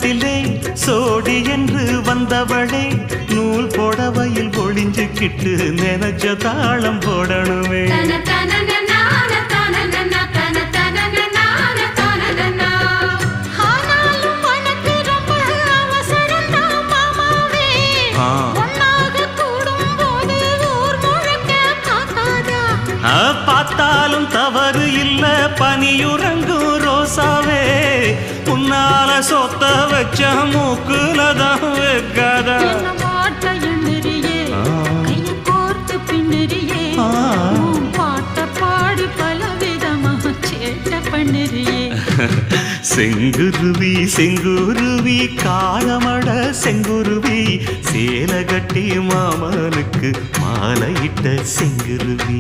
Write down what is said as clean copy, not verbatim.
தோட்டத்திலே சோடி என்று வந்தவளே நூல் புடவையில் ஒளிஞ்சுக்கிட்டு நினைச்ச தாளம் போடணுமே. பார்த்தாலும் தவறு இல்ல பனியுறங்கும் ரோசாவே உன்னால சொத்த வச்ச மூக்குலதான் வைக்காதா. செங்குருவி செங்குருவி காலமட செங்குருவி சேல கட்டி மாமனுக்கு மாலையிட்ட செங்குருவி.